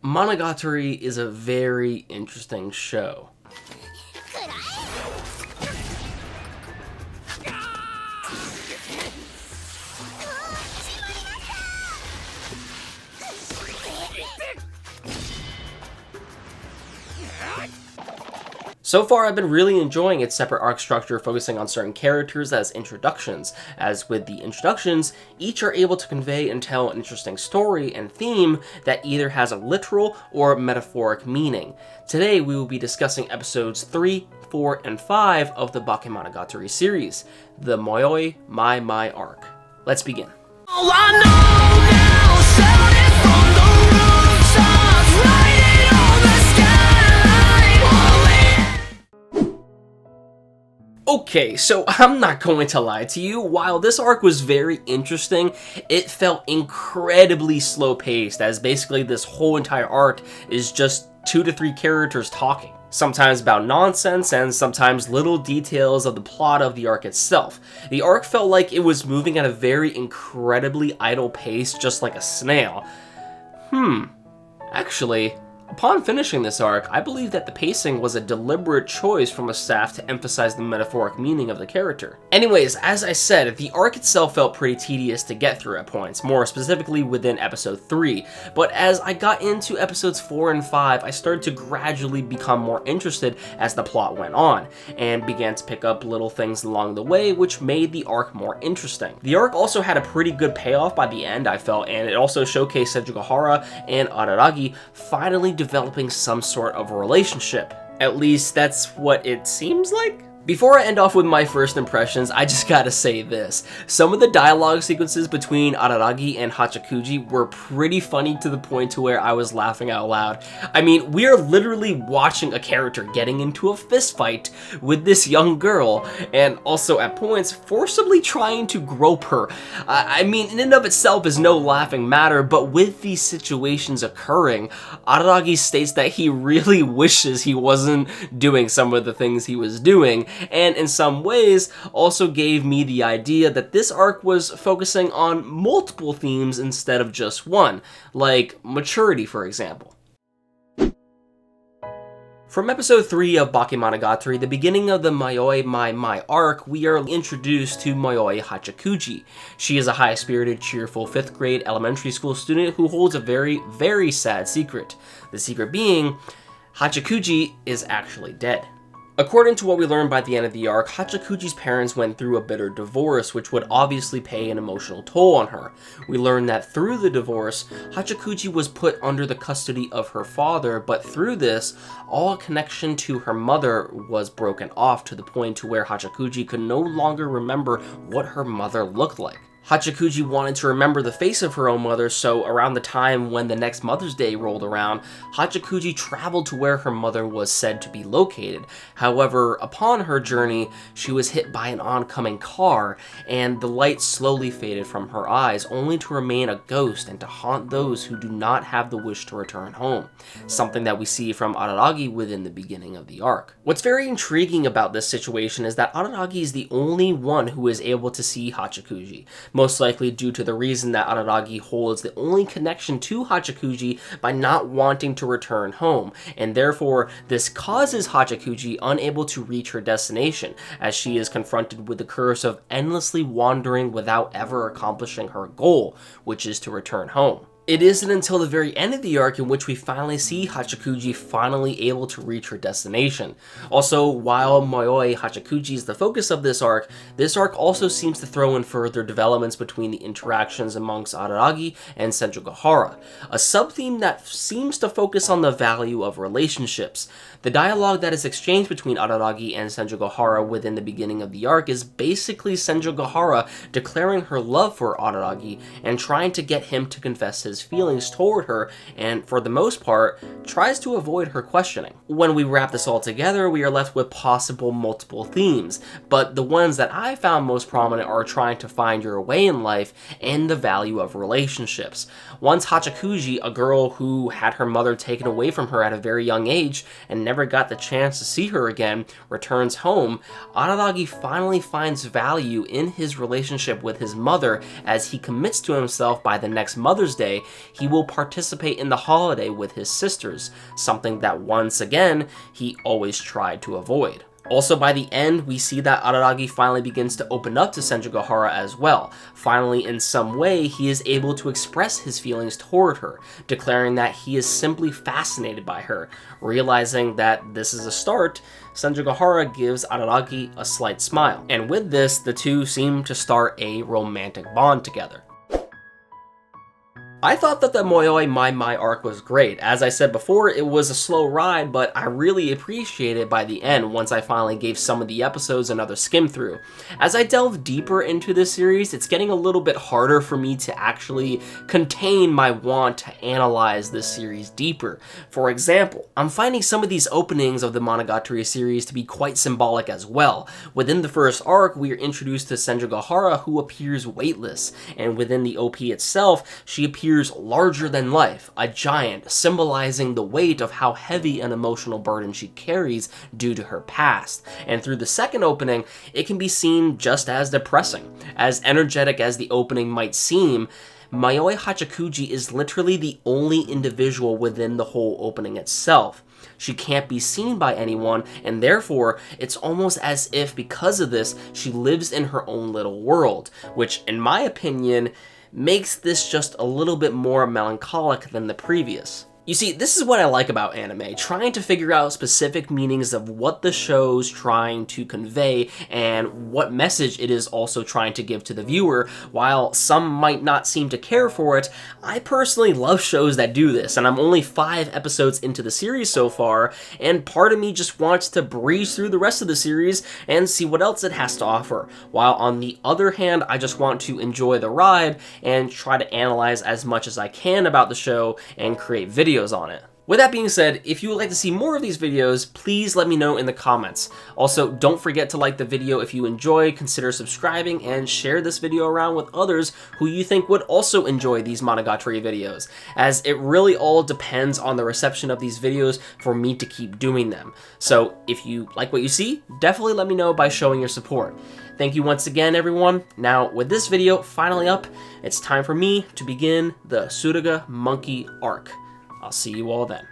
Monogatari is a very interesting show. So far, I've been really enjoying its separate arc structure, focusing on certain characters as introductions. As with the introductions, each are able to convey and tell an interesting story and theme that either has a literal or metaphoric meaning. Today, we will be discussing episodes 3, 4, and 5 of the Bakemonogatari series, the Mayoi Mai Mai arc. Let's begin. Oh, I know now, shouting from the rooftops, writing on the skyline. Okay, so I'm not going to lie to you, while this arc was very interesting, it felt incredibly slow-paced, as basically this whole entire arc is just 2 to 3 characters talking. Sometimes about nonsense, and sometimes little details of the plot of the arc itself. The arc felt like it was moving at a very incredibly idle pace, just like a snail. Actually, upon finishing this arc, I believe that the pacing was a deliberate choice from the staff to emphasize the metaphoric meaning of the character. Anyways, as I said, the arc itself felt pretty tedious to get through at points, more specifically within episode 3, but as I got into episodes 4 and 5, I started to gradually become more interested as the plot went on, and began to pick up little things along the way, which made the arc more interesting. The arc also had a pretty good payoff by the end, I felt, and it also showcased Senjougahara and Araragi finally developing some sort of a relationship. At least that's what it seems like. Before I end off with my first impressions, I just gotta say this. Some of the dialogue sequences between Araragi and Hachakuji were pretty funny to the point to where I was laughing out loud. I mean, we are literally watching a character getting into a fist fight with this young girl, and also at points forcibly trying to grope her. I mean, in and of itself is no laughing matter, but with these situations occurring, Araragi states that he really wishes he wasn't doing some of the things he was doing, and in some ways also gave me the idea that this arc was focusing on multiple themes instead of just one, like maturity, for example. From episode 3 of Bakemonogatari, the beginning of the Mayoi Mai Mai arc, we are introduced to Mayoi Hachakuji. She is a high-spirited, cheerful 5th grade elementary school student who holds a very, very sad secret. The secret being, Hachakuji is actually dead. According to what we learned by the end of the arc, Hachakuji's parents went through a bitter divorce, which would obviously pay an emotional toll on her. We learned that through the divorce, Hachakuji was put under the custody of her father, but through this, all connection to her mother was broken off to the point to where Hachakuji could no longer remember what her mother looked like. Hachakuji wanted to remember the face of her own mother, so around the time when the next Mother's Day rolled around, Hachakuji traveled to where her mother was said to be located. However, upon her journey, she was hit by an oncoming car, and the light slowly faded from her eyes, only to remain a ghost and to haunt those who do not have the wish to return home, something that we see from Araragi within the beginning of the arc. What's very intriguing about this situation is that Araragi is the only one who is able to see Hachakuji, most likely due to the reason that Araragi holds the only connection to Hachakuji by not wanting to return home, and therefore this causes Hachakuji unable to reach her destination, as she is confronted with the curse of endlessly wandering without ever accomplishing her goal, which is to return home. It isn't until the very end of the arc in which we finally see Hachakuji finally able to reach her destination. Also, while Mayoi Hachakuji is the focus of this arc also seems to throw in further developments between the interactions amongst Araragi and Senjougahara, a sub-theme that seems to focus on the value of relationships. The dialogue that is exchanged between Araragi and Senjougahara within the beginning of the arc is basically Senjougahara declaring her love for Araragi and trying to get him to confess his feelings toward her, and for the most part, tries to avoid her questioning. When we wrap this all together, we are left with possible multiple themes, but the ones that I found most prominent are trying to find your way in life and the value of relationships. Once Hachakuji, a girl who had her mother taken away from her at a very young age and never got the chance to see her again, returns home, Araragi finally finds value in his relationship with his mother as he commits to himself by the next Mother's Day he will participate in the holiday with his sisters, something that once again, he always tried to avoid. Also, by the end, we see that Araragi finally begins to open up to Senjougahara as well. Finally, in some way, he is able to express his feelings toward her, declaring that he is simply fascinated by her. Realizing that this is a start, Senjougahara gives Araragi a slight smile. And with this, the two seem to start a romantic bond together. I thought that the Mayoi Mai Mai arc was great. As I said before, it was a slow ride, but I really appreciated it by the end once I finally gave some of the episodes another skim through. As I delve deeper into this series, it's getting a little bit harder for me to actually contain my want to analyze this series deeper. For example, I'm finding some of these openings of the Monogatari series to be quite symbolic as well. Within the first arc, we are introduced to Senjougahara, who appears weightless, and within the OP itself, she appears larger than life, a giant, symbolizing the weight of how heavy an emotional burden she carries due to her past. And through the second opening, it can be seen just as depressing. As energetic as the opening might seem, Mayoi Hachakuji is literally the only individual within the whole opening itself. She can't be seen by anyone, and therefore, it's almost as if because of this, she lives in her own little world, which, in my opinion, makes this just a little bit more melancholic than the previous. You see, this is what I like about anime, trying to figure out specific meanings of what the show's trying to convey and what message it is also trying to give to the viewer. While some might not seem to care for it, I personally love shows that do this, and I'm only 5 episodes into the series so far, and part of me just wants to breeze through the rest of the series and see what else it has to offer. While on the other hand, I just want to enjoy the ride and try to analyze as much as I can about the show and create videos on it. With that being said, if you would like to see more of these videos, please let me know in the comments. Also, don't forget to like the video if you enjoy, consider subscribing, and share this video around with others who you think would also enjoy these Monogatari videos, as it really all depends on the reception of these videos for me to keep doing them. So if you like what you see, definitely let me know by showing your support. Thank you once again, everyone. Now, with this video finally up, it's time for me to begin the Tsuruga Monkey arc. I'll see you all then.